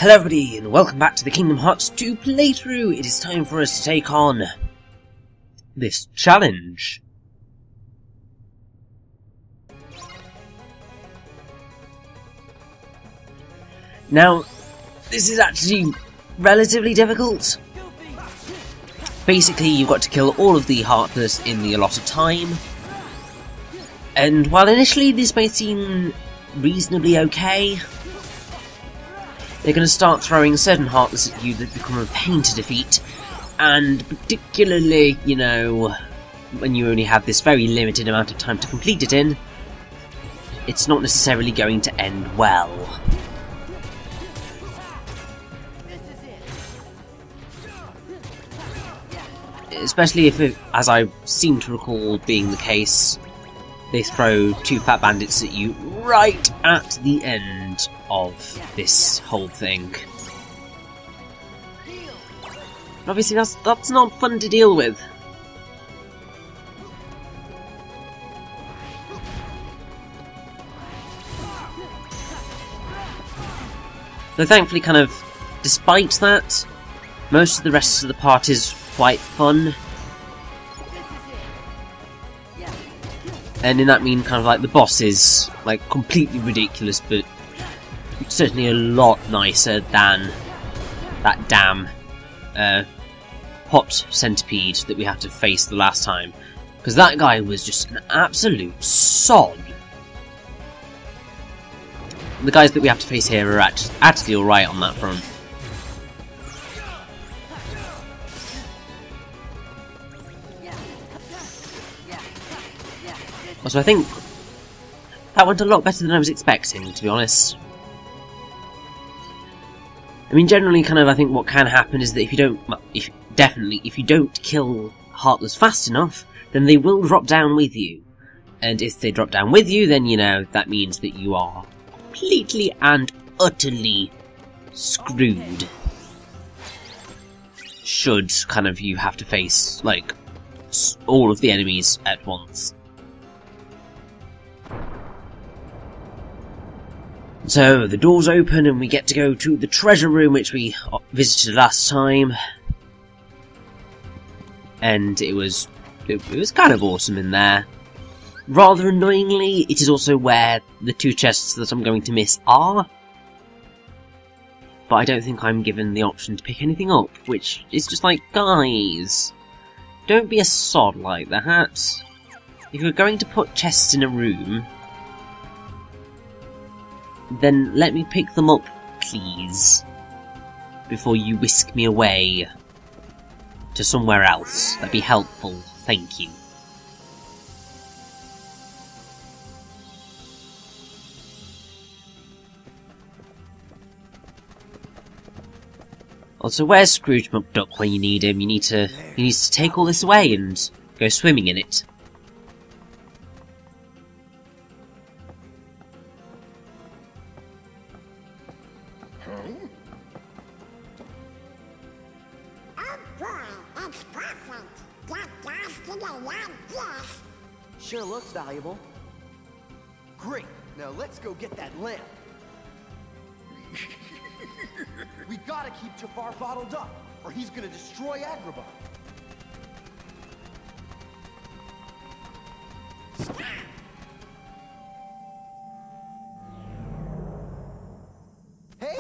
Hello everybody, and welcome back to the Kingdom Hearts 2 playthrough. It is time for us to take on this challenge. Now, this is actually relatively difficult. Basically, you've got to kill all of the Heartless in the allotted time. And while initially this may seem reasonably okay, they're going to start throwing certain Heartless at you that become a pain to defeat, and particularly, you know, when you only have this very limited amount of time to complete it in, it's not necessarily going to end well. Especially if, as I seem to recall being the case, they throw two fat bandits at you right at the end of this whole thing. Obviously that's not fun to deal with. Though thankfully, kind of, despite that, most of the rest of the part is quite fun. And in that mean, kind of like the boss is like completely ridiculous, but certainly a lot nicer than that damn hot centipede that we had to face the last time. Because that guy was just an absolute sod. The guys that we have to face here are actually alright on that front. So I think that went a lot better than I was expecting, to be honest. I mean, generally, kind of, I think what can happen is that if you don't, well, if you don't kill Heartless fast enough, then they will drop down with you. And if they drop down with you, then, you know, that means that you are completely and utterly screwed. Should, kind of, you have to face, like, all of the enemies at once. So, the doors open and we get to go to the treasure room which we visited last time. And it was kind of awesome in there. Rather annoyingly, it is also where the two chests that I'm going to miss are. But I don't think I'm given the option to pick anything up, which is just like, guys, don't be a sod like that. If you're going to put chests in a room, then let me pick them up, please, before you whisk me away to somewhere else. That'd be helpful, thank you. Also, where's Scrooge McDuck when you need him? He needs to take all this away and go swimming in it. Sure looks valuable. Great! Now let's go get that lamp. We gotta keep Jafar bottled up, or he's gonna destroy Agrabah. Hey!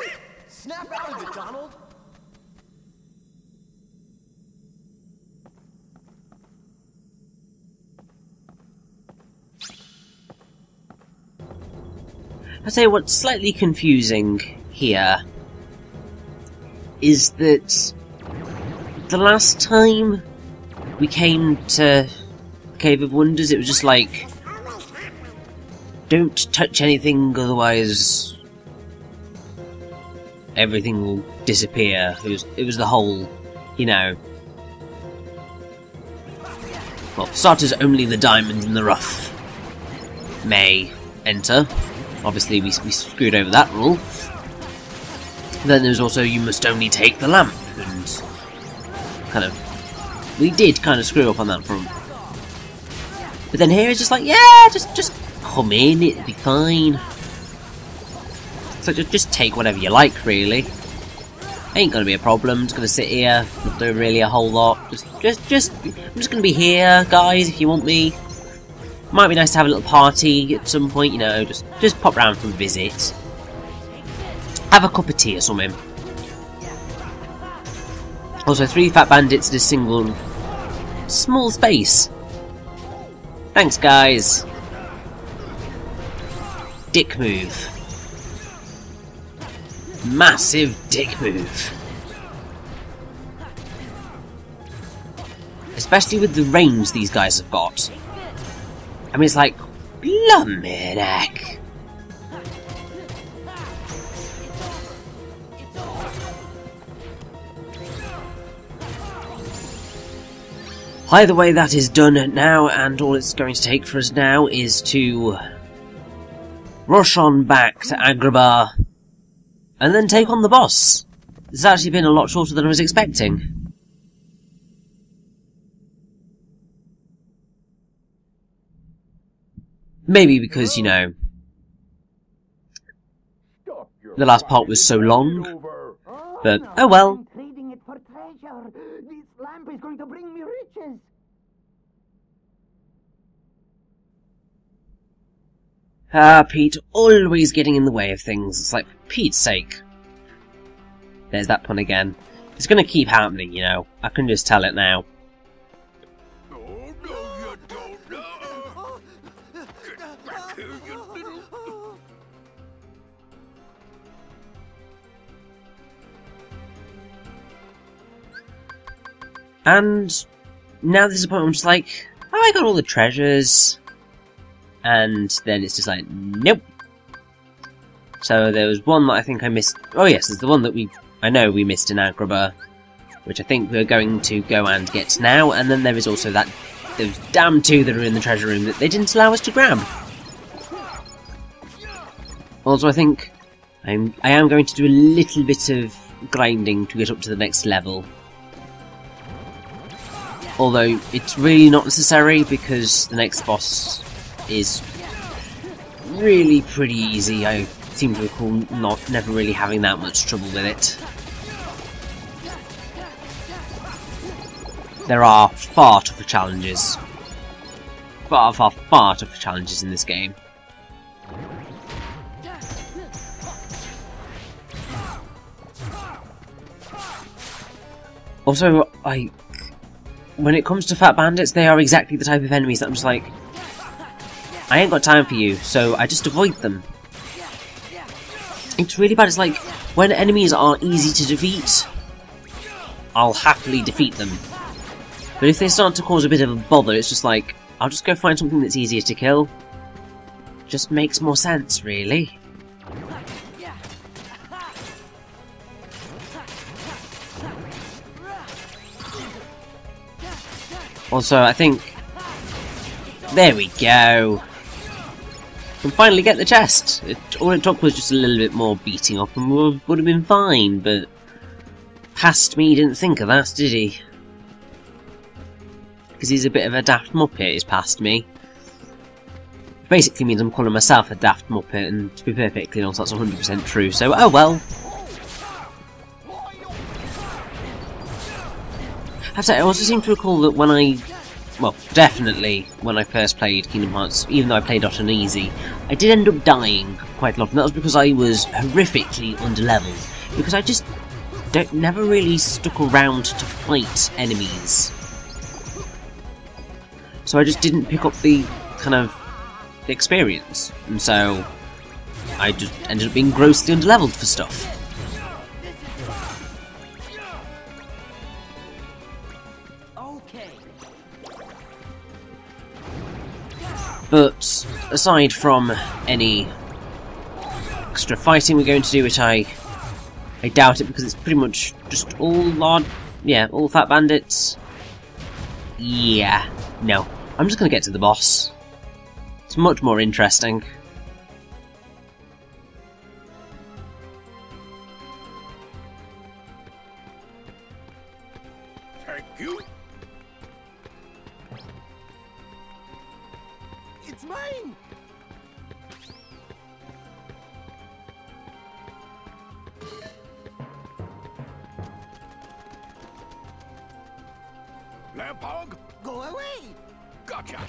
Snap out of it, Donald! I'll tell you what's slightly confusing here is that the last time we came to Cave of Wonders, it was just like, don't touch anything, otherwise everything will disappear. It was the whole, you know, well, for starters, only the diamond in the rough may enter. Obviously, we screwed over that rule. Then there's also, you must only take the lamp, and kind of, we did kind of screw up on that front. But then here it's just like, yeah, just come in, it'll be fine. So just take whatever you like, really. Ain't gonna be a problem. I'm just gonna sit here, not doing really a whole lot. I'm just gonna be here, guys, if you want me. Might be nice to have a little party at some point, you know, just pop round for a visit. Have a cup of tea or something. Also, 3 fat bandits in a single small space. Thanks, guys. Dick move. Massive dick move. Especially with the range these guys have got. I mean, it's like, blimey heck. Either way, that is done now, and all it's going to take for us now is to rush on back to Agrabah and then take on the boss. It's actually been a lot shorter than I was expecting. Maybe because, you know, the last part was so long, but oh well. Trading it for treasure. This lamp is going to bring me riches. Ah, Pete, always getting in the way of things. It's like, for Pete's sake. There's that pun again. It's gonna keep happening, you know. I can just tell it now. And now there's a point where I'm just like, oh, I got all the treasures. And then it's just like, nope. So there was one that I think I missed. Oh yes, there's the one that I know we missed in Agrabah, which I think we're going to go and get now. And then there is also those damn 2 that are in the treasure room that they didn't allow us to grab. Also, I think I am going to do a little bit of grinding to get up to the next level. Although, it's really not necessary, because the next boss is really pretty easy. I seem to recall never really having that much trouble with it. There are far tougher challenges. Far tougher challenges in this game. Also, when it comes to fat bandits, they are exactly the type of enemies that I'm just like, I ain't got time for you, so I just avoid them. It's really bad. It's like, when enemies are easy to defeat, I'll happily defeat them. But if they start to cause a bit of a bother, it's just like, I'll just go find something that's easier to kill. Just makes more sense, really. Also, I think... There we go! And finally get the chest! All it took was just a little bit more beating up and would have been fine, but... Past me didn't think of that, did he? Because he's a bit of a daft muppet, is past me. Which basically means I'm calling myself a daft muppet, and to be perfectly honest, that's 100% true, so oh well! I have to say, I also seem to recall that when well, definitely when I first played Kingdom Hearts, even though I played it on easy, I did end up dying quite a lot, and that was because I was horrifically underleveled. Because I just never really stuck around to fight enemies. So I just didn't pick up the kind of experience, and so I just ended up being grossly underleveled for stuff. But aside from any extra fighting we're going to do, which I doubt it, because it's pretty much just all fat bandits. Yeah, no. I'm just going to get to the boss. It's much more interesting. Thank you. It's mine. Lampog? Go away! Gotcha!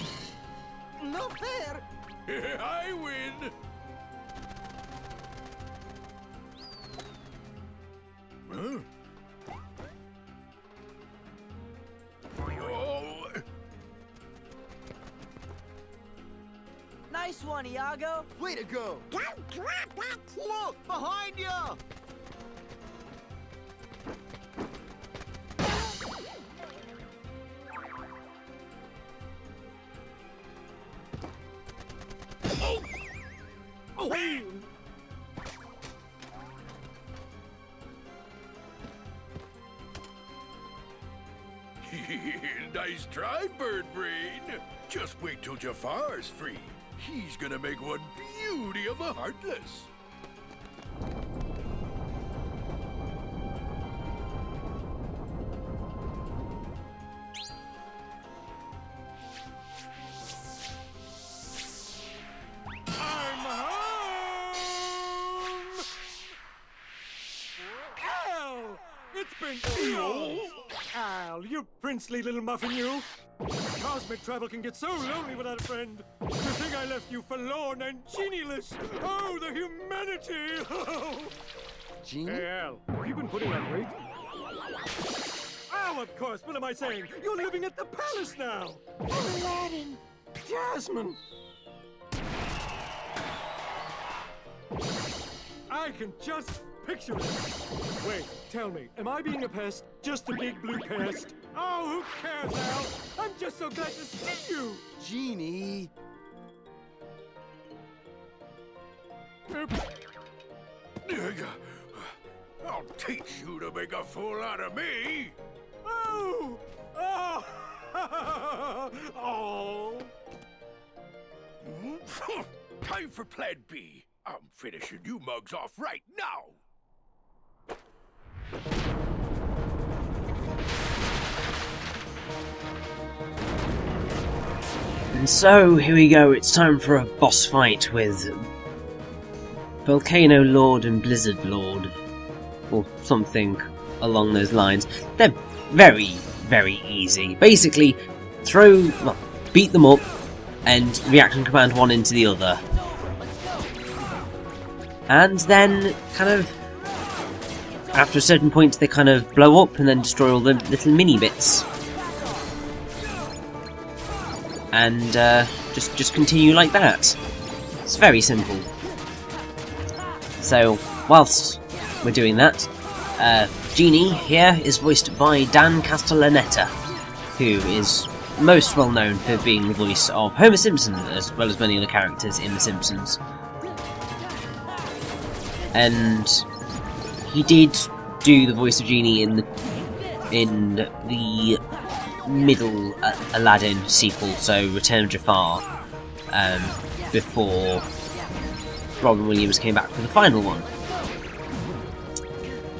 No fair! I win! Huh? Oh. Nice one, Iago. Way to go! Don't drop that! Look! Behind you! Nice try, Bird Brain. Just wait till Jafar's free. He's gonna make one beauty of a Heartless. I'm home! Al! It's been eons! Al, you princely little muffin, you! Cosmic travel can get so lonely without a friend. To think I left you forlorn and genieless! Oh, the humanity! Genie? Hey, Al, have you been putting on weight? Oh, of course, what am I saying? You're living at the palace now! Aladdin! Jasmine! I can just picture it. Wait, tell me, am I being a pest? Just a big blue pest? Oh, who cares, Al? I'm just so glad to see you! Genie! Oops. I'll teach you to make a fool out of me! Oh! Oh! Oh! Time for Plan B. I'm finishing you mugs off right now! And so, here we go, it's time for a boss fight with Volcano Lord and Blizzard Lord, or something along those lines. They're very, very easy. Basically, beat them up, and reaction command one into the other. And then, kind of, after a certain point, they kind of blow up and then destroy all the little mini bits. And just continue like that. It's very simple. So, whilst we're doing that, Genie here is voiced by Dan Castellaneta, who is most well known for being the voice of Homer Simpson, as well as many other characters in The Simpsons. And he did do the voice of Genie in the middle Aladdin sequel, so Return of Jafar, before Robin Williams came back for the final one.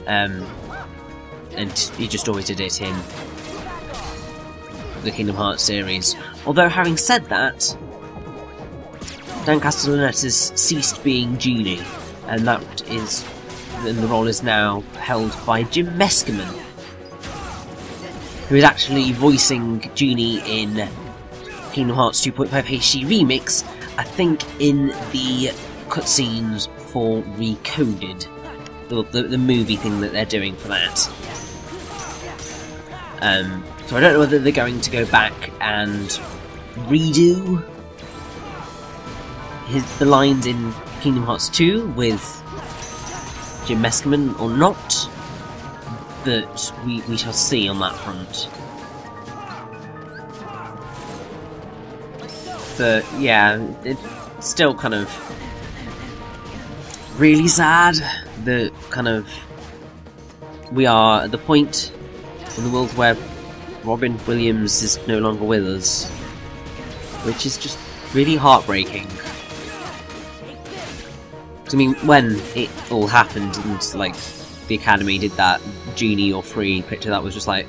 And he just always did it in the Kingdom Hearts series. Although, having said that, Dan Castellaneta's ceased being Genie, and the role is now held by Jim Meskimen, who is actually voicing Genie in Kingdom Hearts 2.5 HD Remix, I think in the cutscenes for Recoded, the movie thing that they're doing for that. So I don't know whether they're going to go back and redo the lines in Kingdom Hearts 2 with Jim Meskimen or not, but we shall see on that front. But yeah, it's still kind of really sad that we are at the point in the world where Robin Williams is no longer with us, which is just really heartbreaking. I mean, when it all happened and like the Academy did that Genie or Free picture, that was just like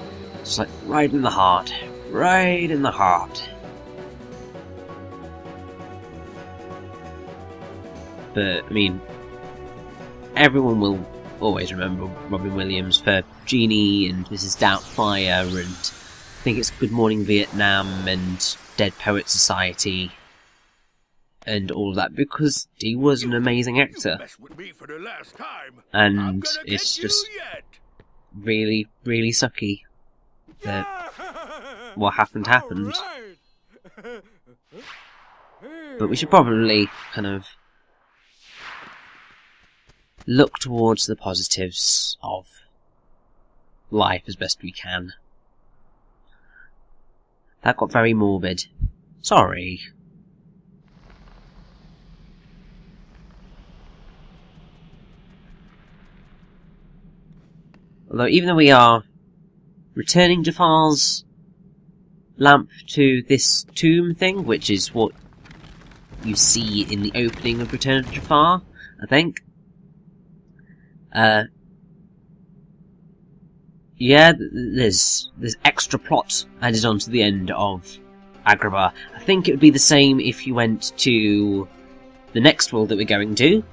right in the heart, right in the heart. But I mean, everyone will always remember Robin Williams for Genie and Mrs. Doubtfire and think it's Good Morning Vietnam and Dead Poet Society and all of that, because he was an amazing actor. And it's just really, really sucky that what happened. But we should probably kind of look towards the positives of life as best we can. That got very morbid. Sorry. Although, even though we are returning Jafar's lamp to this tomb thing, which is what you see in the opening of Return of Jafar, I think. Yeah, there's extra plot added on to the end of Agrabah. I think it would be the same if you went to the next world that we're going to.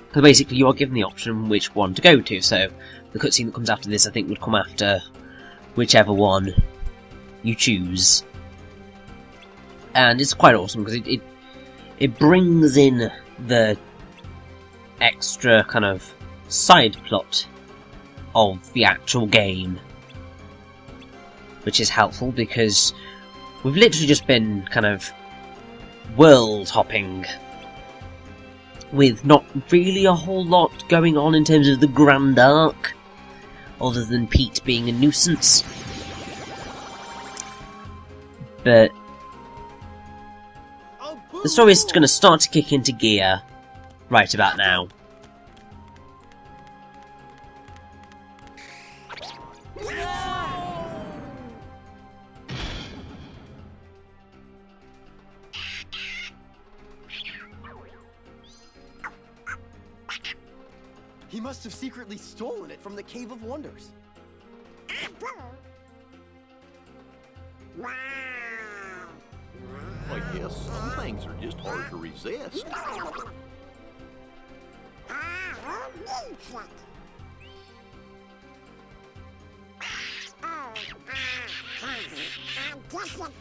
Because basically you are given the option which one to go to, so the cutscene that comes after this I think would come after whichever one you choose. And it's quite awesome because it brings in the extra kind of side plot of the actual game, which is helpful because we've literally just been kind of world hopping with not really a whole lot going on in terms of the grand arc, other than Pete being a nuisance. But the story is going to start to kick into gear right about now. He must have secretly stolen it from the Cave of Wonders. I guess some things are just hard to resist. I guess it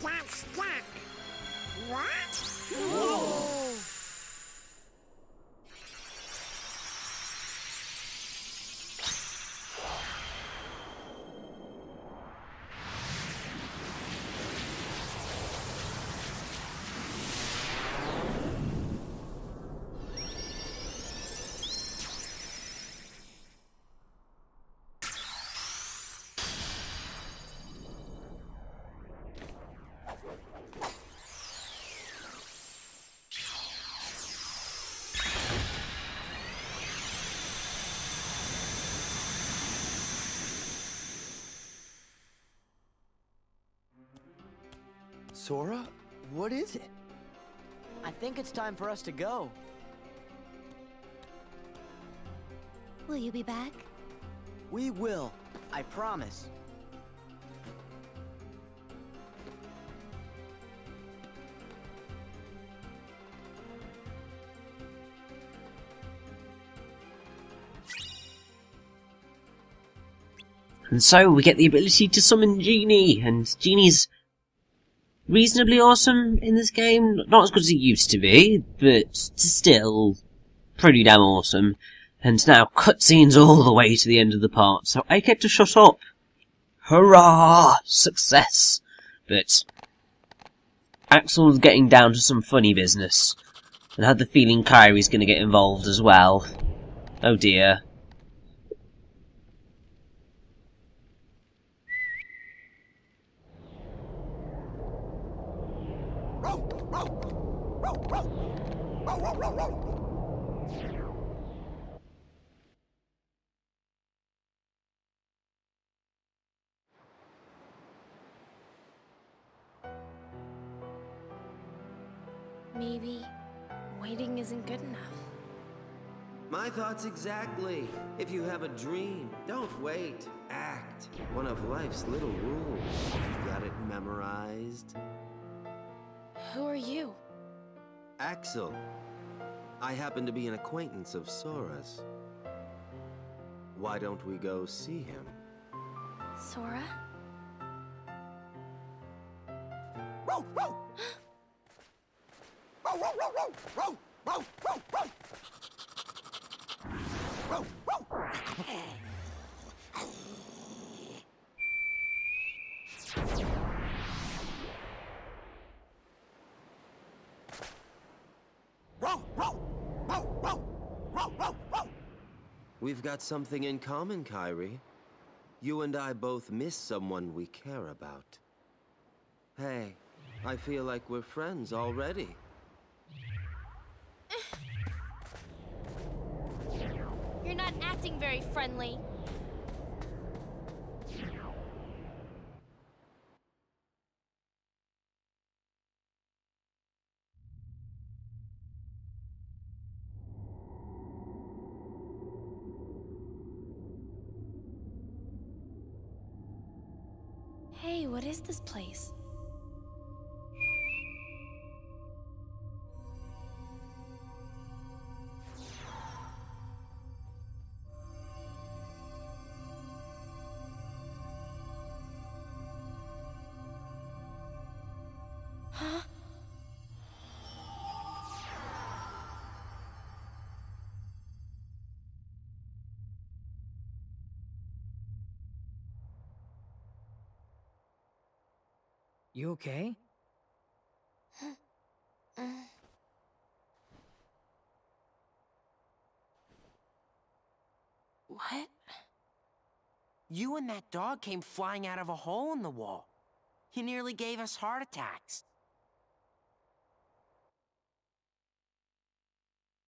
got stuck. What? Whoa. Sora, what is it? I think it's time for us to go. Will you be back? We will. I promise. And so we get the ability to summon Genie, and Genie's reasonably awesome in this game. Not as good as he used to be, but still pretty damn awesome. And now cutscenes all the way to the end of the part, so I get to shut up. Hurrah! Success! But Axel's getting down to some funny business, and I had the feeling Kyrie's going to get involved as well. Oh dear. Maybe waiting isn't good enough. My thoughts exactly. If you have a dream, don't wait. Act. One of life's little rules. You got it memorized? Who are you? Axel. I happen to be an acquaintance of Sora's. Why don't we go see him? Sora? We've got something in common, Kyrie. You and I both miss someone we care about. Hey, I feel like we're friends already. You're not acting very friendly. Hey, what is this place? Huh? You okay? What? You and that dog came flying out of a hole in the wall. You nearly gave us heart attacks.